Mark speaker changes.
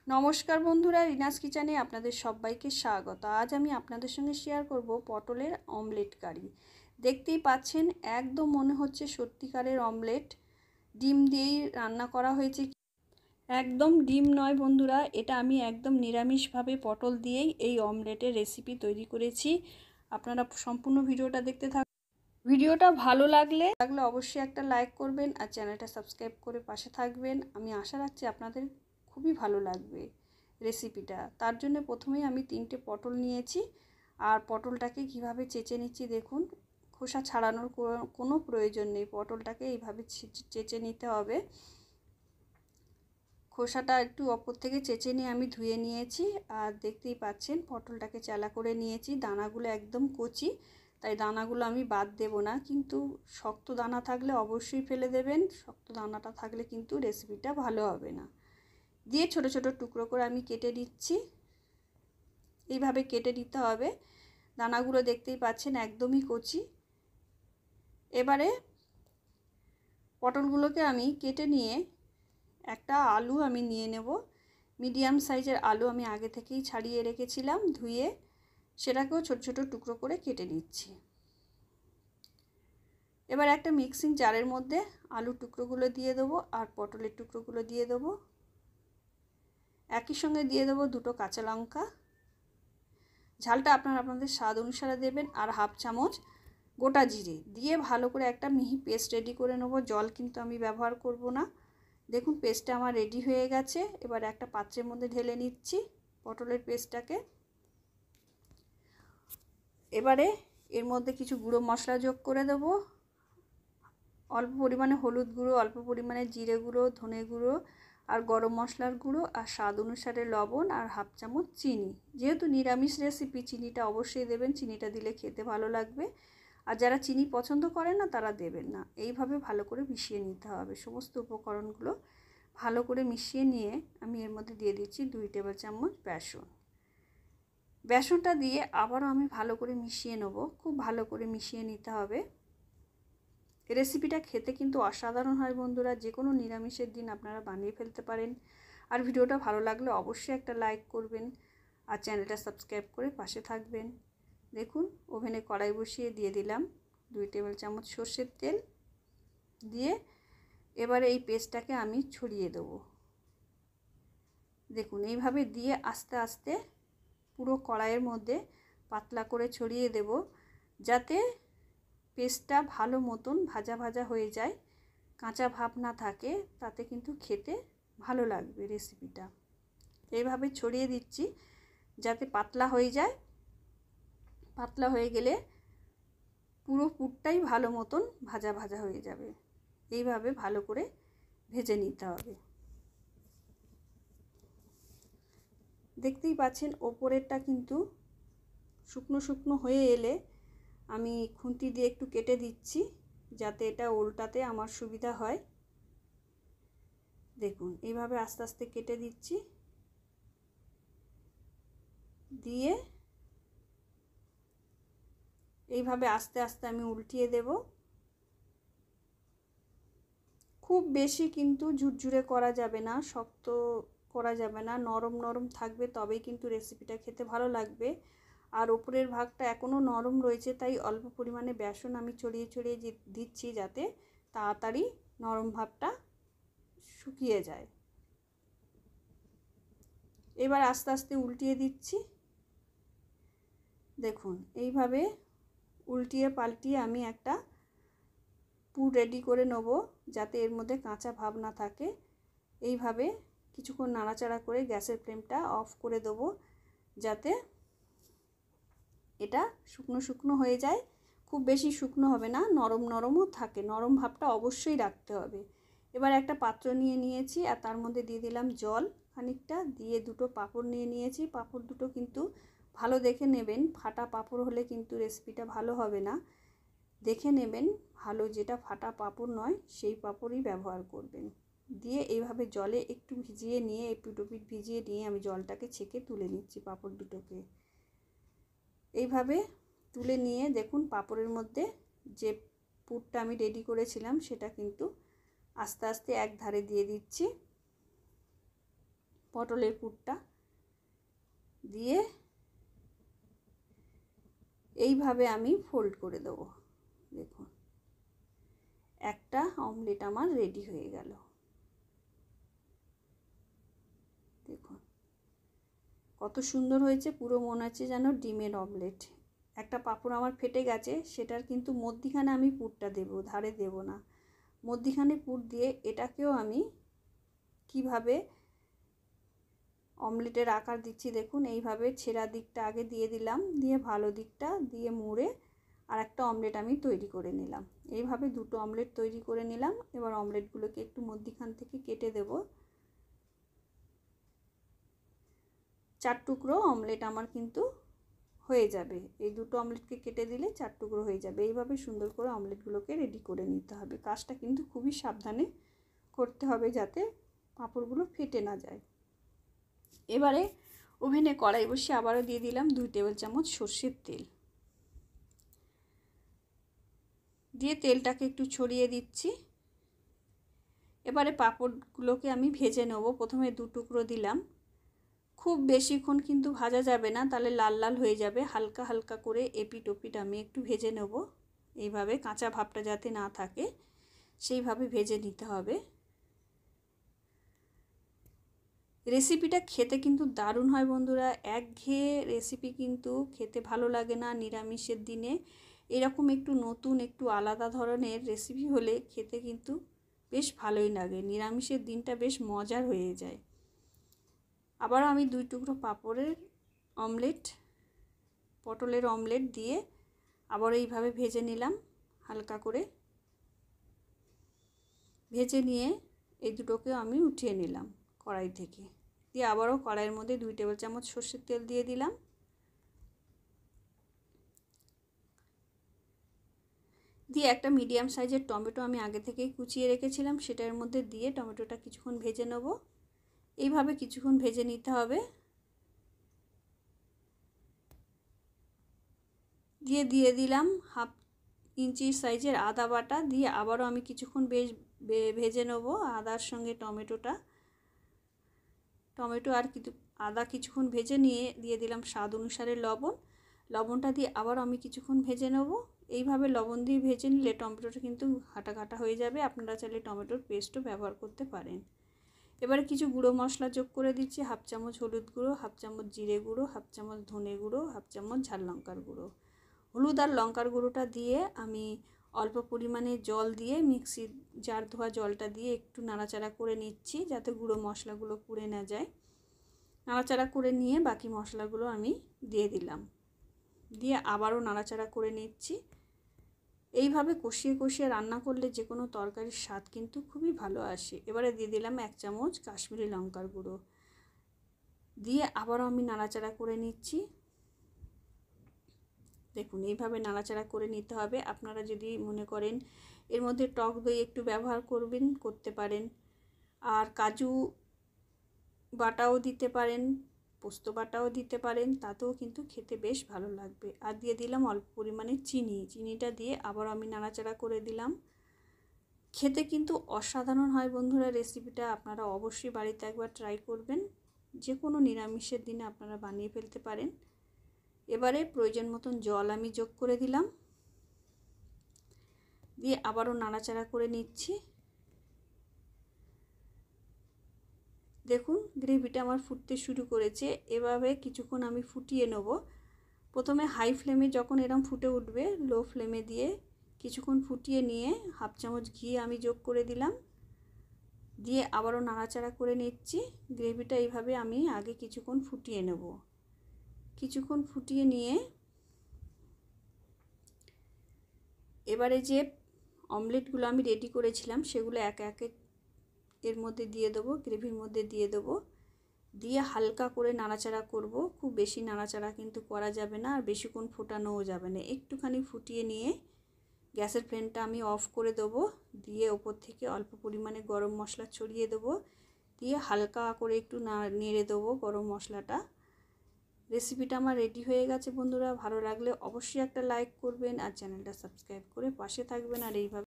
Speaker 1: নমস্কার বন্ধুরা, রিনাস কিচেনে আপনাদের সবাইকে স্বাগত। আজ আমি আপনাদের সঙ্গে শেয়ার করব পটলের অমলেট কারি। দেখতেই পাচ্ছেন, একদম মনে হচ্ছে সত্যিকারের অমলেট। ডিম দিয়েই রান্না করা হয়েছে। একদম ডিম নয় বন্ধুরা, এটা আমি একদম নিরামিষভাবে পটল দিয়েই এই অমলেটের রেসিপি তৈরি করেছি। আপনারা সম্পূর্ণ ভিডিওটা দেখতে থাকুন। ভিডিওটা ভালো লাগলে অবশ্যই একটা লাইক করবেন আর চ্যানেলটা সাবস্ক্রাইব করে পাশে থাকবেন। আমি আশা রাখছি আপনাদের খুবই ভালো লাগবে রেসিপিটা। তার জন্য প্রথমেই আমি 3টে পটল নিয়েছি আর পটলটাকে কিভাবে চেঁচে নিচ্ছি দেখুন। খোসা ছাড়ানোর কোনো প্রয়োজন নেই, পটলটাকে এইভাবে চেঁচে নিতে হবে। খোসাটা একটু ওপর থেকে চেঁচে নিয়ে আমি ধুয়ে নিয়েছি আর দেখতেই পাচ্ছেন পটলটাকে চালা করে নিয়েছি। দানাগুলো একদম কচি, তাই দানাগুলো আমি বাদ দেব না, কিন্তু শক্ত দানা থাকলে অবশ্যই ফেলে দেবেন। শক্ত দানাটা থাকলে কিন্তু রেসিপিটা ভালো হবে না। দিয়ে ছোট ছোট টুকরো করে আমি কেটে দিচ্ছি। এইভাবে কেটে দিতে হবে। দানাগুলো দেখতেই পাচ্ছেন একদমই কচি। এবারে পটলগুলোকে আমি কেটে নিয়ে একটা আলু আমি নিয়ে নেব। মিডিয়াম সাইজের আলু আমি আগে থেকেই ছাড়িয়ে রেখেছিলাম ধুয়ে, সেটাকেও ছোট ছোট টুকরো করে কেটে নিচ্ছি। এবার একটা মিক্সিং জারের মধ্যে আলুর টুকরোগুলো দিয়ে দেবো আর পটলের টুকরোগুলো দিয়ে দেবো। একই সঙ্গে দিয়ে দেবো 2টো কাঁচা লঙ্কা। ঝালটা আপনাদের স্বাদ অনুসারে দেবেন। আর হাফ চামচ গোটা জিরে দিয়ে ভালো করে একটা মিহি পেস্ট রেডি করে নেব। জল কিন্তু আমি ব্যবহার করব না। দেখুন পেস্টটা আমার রেডি হয়ে গেছে। এবার একটা পাত্রের মধ্যে ঢেলে নিচ্ছি পটলের পেস্টটাকে। এবারে এর মধ্যে কিছু গুঁড়ো মশলা যোগ করে দেব। অল্প পরিমাণে হলুদ গুঁড়ো, অল্প পরিমাণে জিরে গুঁড়ো, ধনে গুঁড়ো আর গরম মশলার গুঁড়ো আর স্বাদ অনুসারে লবণ আর হাফ চামচ চিনি। যেহেতু নিরামিষ রেসিপি চিনিটা অবশ্যই দেবেন, চিনিটা দিলে খেতে ভালো লাগবে। আর যারা চিনি পছন্দ করেন না তারা দেবেন না। এইভাবে ভালো করে মিশিয়ে নিতে হবে। সমস্ত উপকরণগুলো ভালো করে মিশিয়ে নিয়ে আমি এর মধ্যে দিয়ে দিচ্ছি 2 টেবিল চামচ বেসন। বেসনটা দিয়ে আবারও আমি ভালো করে মিশিয়ে নেব। খুব ভালো করে মিশিয়ে নিতে হবে। রেসিপিটা খেতে কিন্তু অসাধারণ হয় বন্ধুরা। যে কোনো নিরামিষের দিন আপনারা বানিয়ে ফেলতে পারেন। আর ভিডিওটা ভালো লাগলে অবশ্যই একটা লাইক করবেন আর চ্যানেলটা সাবস্ক্রাইব করে পাশে থাকবেন। দেখুন ওভেনে কড়াই বসিয়ে দিয়ে দিলাম 2 টেবিল চামচ সর্ষের তেল দিয়ে এবারে এই পেস্টটাকে আমি ছড়িয়ে দেবো। দেখুন এইভাবে দিয়ে আস্তে আস্তে পুরো কড়াইয়ের মধ্যে পাতলা করে ছড়িয়ে দেব, যাতে পেস্টটা ভালো মতন ভাজা ভাজা হয়ে যায়, কাঁচা ভাব না থাকে। তাতে কিন্তু খেতে ভালো লাগবে রেসিপিটা। এইভাবে ছড়িয়ে দিচ্ছি যাতে পাতলা হয়ে যায়। পাতলা হয়ে গেলে পুরো পুরটাই ভালো মতন ভাজা ভাজা হয়ে যাবে। এইভাবে ভালো করে ভেজে নিতে হবে। দেখতেই পাচ্ছেন ওপরেরটা কিন্তু শুকনো শুকনো হয়ে এলে আমি খুন্তি দিয়ে একটু কেটে দিচ্ছি, যাতে এটা উল্টাতে আমার সুবিধা হয়। দেখুন এইভাবে আস্তে আস্তে কেটে দিচ্ছি, দিয়ে এইভাবে আস্তে আস্তে আমি উল্টিয়ে দেব। খুব বেশি কিন্তু ঝুরঝুরে করা যাবে না, শক্ত করা যাবে না, নরম নরম থাকবে, তবেই কিন্তু রেসিপিটা খেতে ভালো লাগবে। আর উপরের ভাগটা এখনও নরম রয়েছে, তাই অল্প পরিমাণে বেসন আমি ছড়িয়ে ছড়িয়ে দিচ্ছি, যাতে তাড়াতাড়ি নরম ভাবটা শুকিয়ে যায়। এবার আস্তে আস্তে উল্টিয়ে দিচ্ছি। দেখুন এইভাবে উল্টিয়ে পাল্টিয়ে আমি একটা পুর রেডি করে নেব, যাতে এর মধ্যে কাঁচা ভাব না থাকে। এইভাবে কিছুক্ষণ নাড়াচাড়া করে গ্যাসের ফ্লেমটা অফ করে দেবো, যাতে এটা শুকনো শুকনো হয়ে যায়। খুব বেশি শুকনো হবে না, নরম নরমও থাকে, নরম ভাবটা অবশ্যই রাখতে হবে। এবার একটা পাত্র নিয়ে নিয়েছি আর তার মধ্যে দিয়ে দিলাম জল খানিকটা, দিয়ে 2টো পাঁপড় নিয়ে নিয়েছি। পাঁপড় দুটো কিন্তু ভালো দেখে নেবেন, ফাটা পাঁপড় হলে কিন্তু রেসিপিটা ভালো হবে না। দেখে নেবেন ভালো, যেটা ফাটা পাঁপড় নয় সেই পাঁপড়ই ব্যবহার করবেন। দিয়ে এইভাবে জলে একটু ভিজিয়ে নিয়ে এপিঠ ওপিঠ ভিজিয়ে নিয়ে আমি জলটাকে ছেঁকে তুলে নিচ্ছি পাঁপড় দুটোকে। এইভাবে তুলে নিয়ে দেখুন পাঁপড়ের মধ্যে যে পুরটা আমি রেডি করেছিলাম সেটা কিন্তু আস্তে আস্তে এক ধারে দিয়ে দিচ্ছি। পটলের পুরটা দিয়ে এইভাবে আমি ফোল্ড করে দেবো। দেখুন একটা অমলেট আমার রেডি হয়ে গেল। দেখুন কত সুন্দর হয়েছে, পুরো মনে হচ্ছে যেন ডিমের অমলেট। একটা পাঁপড় আমার ফেটে গেছে, সেটার কিন্তু মধ্যিখানে আমি পুরটা দেব, ধারে দেব না, মধ্যিখানে পুর দিয়ে এটাকেও আমি কিভাবে অমলেটের আকার দিচ্ছি দেখুন। এইভাবে ছেঁড়া দিকটা আগে দিয়ে দিলাম, দিয়ে ভালো দিকটা দিয়ে মুড়ে আর একটা অমলেট আমি তৈরি করে নিলাম। এইভাবে দুটো অমলেট তৈরি করে নিলাম। এবার অমলেটগুলোকে একটু মধ্যিখান থেকে কেটে দেব। 4 টুকরো অমলেট আমার কিন্তু হয়ে যাবে। এই দুটো অমলেটকে কেটে দিলে 4 টুকরো হয়ে যাবে। এইভাবে সুন্দর করে অমলেটগুলোকে রেডি করে নিতে হবে। কাজটা কিন্তু খুবই সাবধানে করতে হবে যাতে পাঁপড়গুলো ফেটে না যায়। এবারে ওভেনে কড়াই বসিয়ে আবারও দিয়ে দিলাম 2 টেবিল চামচ সর্ষের তেল, দিয়ে তেলটাকে একটু ছড়িয়ে দিচ্ছি। এবারে পাঁপড়গুলোকে আমি ভেজে নেব। প্রথমে 2 টুকরো দিলাম, খুব বেশিক্ষণ কিন্তু ভাজা যাবে না, তাহলে লাল লাল হয়ে যাবে। হালকা হালকা করে এপিট ওপিট আমি একটু ভেজে নেব। এইভাবে কাঁচা ভাবটা যাতে না থাকে সেইভাবে ভেজে নিতে হবে। রেসিপিটা খেতে কিন্তু দারুণ হয় বন্ধুরা। একঘেয়ে রেসিপি কিন্তু খেতে ভালো লাগে না নিরামিষের দিনে। এরকম একটু নতুন একটু আলাদা ধরনের রেসিপি হলে খেতে কিন্তু বেশ ভালোই লাগে। নিরামিষের দিনটা বেশ মজার হয়ে যায়। আবারও আমি 2 টুকরো পাঁপড়ের অমলেট, পটলের অমলেট দিয়ে আবারও এইভাবে ভেজে নিলাম। হালকা করে ভেজে নিয়ে এই দুটোকেও আমি উঠিয়ে নিলাম কড়াই থেকে। দিয়ে আবারও কড়াইয়ের মধ্যে 2 টেবিল চামচ সর্ষের তেল দিয়ে দিলাম। দিয়ে একটা মিডিয়াম সাইজের টমেটো আমি আগে থেকেই কুচিয়ে রেখেছিলাম, সেটার মধ্যে দিয়ে টমেটোটা কিছুক্ষণ ভেজে নেব। এইভাবে কিছুক্ষণ ভেজে নিতে হবে। দিয়ে দিলাম হাফ ইঞ্চি সাইজের আদা বাটা, দিয়ে আবারও আমি কিছুক্ষণ বেশ ভেজে নেব আদার সঙ্গে টমেটো আর আদা কিছুক্ষণ ভেজে নিয়ে দিয়ে দিলাম স্বাদ অনুসারে লবণ। লবণটা দিয়ে আবার আমি কিছুক্ষণ ভেজে নেব। এইভাবে লবণ দিয়ে ভেজে নিলে টমেটোটা কিন্তু ঘাটা ঘাটা হয়ে যাবে। আপনারা চাইলে টমেটোর পেস্টও ব্যবহার করতে পারেন। এবারে কিছু গুঁড়ো মশলা যোগ করে দিচ্ছি। হাফ চামচ হলুদ গুঁড়ো, হাফ চামচ জিরে গুঁড়ো, হাফ চামচ ধনে গুঁড়ো, হাফ চামচ ঝাল লঙ্কার গুঁড়ো। হলুদ আর লঙ্কার গুঁড়োটা দিয়ে আমি অল্প পরিমাণে জল দিয়ে মিক্সির জার ধোয়া জলটা দিয়ে একটু নাড়াচাড়া করে নিচ্ছি যাতে গুঁড়ো মশলাগুলো পুড়ে না যায়। নাড়াচাড়া করে নিয়ে বাকি মশলাগুলো আমি দিয়ে দিলাম, দিয়ে আবারও নাড়াচাড়া করে নিচ্ছি। এইভাবে কষিয়ে কষিয়ে রান্না করলে যে কোনো তরকারির স্বাদ কিন্তু খুবই ভালো আসে। এবারে দিয়ে দিলাম 1 চামচ কাশ্মীরি লঙ্কার গুঁড়ো, দিয়ে আবারও আমি নাড়াচাড়া করে নিচ্ছি। দেখুন এইভাবে নাড়াচাড়া করে নিতে হবে। আপনারা যদি মনে করেন এর মধ্যে টক দই একটু ব্যবহার করতে পারেন, আর কাজু বাটাও দিতে পারেন, পোস্ত বাটাও দিতে পারেন, তাতেও কিন্তু খেতে বেশ ভালো লাগবে। আর দিয়ে দিলাম অল্প পরিমাণে চিনিটা দিয়ে আবার আমি নাড়াচাড়া করে দিলাম। খেতে কিন্তু অসাধারণ হয় বন্ধুরা রেসিপিটা। আপনারা অবশ্যই বাড়িতে একবার ট্রাই করবেন। যে কোনো নিরামিষের দিনে আপনারা বানিয়ে ফেলতে পারেন। এবারে প্রয়োজন মতন জল আমি যোগ করে দিলাম, দিয়ে আবারও নাড়াচাড়া করে নিচ্ছি। দেখুন গ্রেভিটা আমার ফুটতে শুরু করেছে। এভাবে কিছুক্ষণ আমি ফুটিয়ে নেব। প্রথমে হাই ফ্লেমে যখন এরম ফুটে উঠবে লো ফ্লেমে দিয়ে কিছুক্ষণ ফুটিয়ে নিয়ে হাফ চামচ ঘি আমি যোগ করে দিলাম, দিয়ে আবারও নাড়াচাড়া করে নিচ্ছি। গ্রেভিটা এইভাবে আমি আগে কিছুক্ষণ ফুটিয়ে নেব। কিছুক্ষণ ফুটিয়ে নিয়ে এবারে যে অমলেটগুলো আমি রেডি করেছিলাম সেগুলো একে একে এর মধ্যে দিয়ে দেবো, গ্রেভির মধ্যে দিয়ে দেবো। দিয়ে হালকা করে নাড়াচাড়া করব। খুব বেশি নাড়াচাড়া কিন্তু করা যাবে না, আর বেশিক্ষণ ফোটানোও যাবে না। একটুখানি ফুটিয়ে নিয়ে গ্যাসের ফ্লেমটা আমি অফ করে দেবো, দিয়ে ওপর থেকে অল্প পরিমাণে গরম মশলা ছড়িয়ে দেবো, দিয়ে হালকা করে একটু নেড়ে দেবো গরম মশলাটা। রেসিপিটা আমার রেডি হয়ে গেছে বন্ধুরা। ভালো লাগলে অবশ্যই একটা লাইক করবেন আর চ্যানেলটা সাবস্ক্রাইব করে পাশে থাকবেন। আর এইভাবে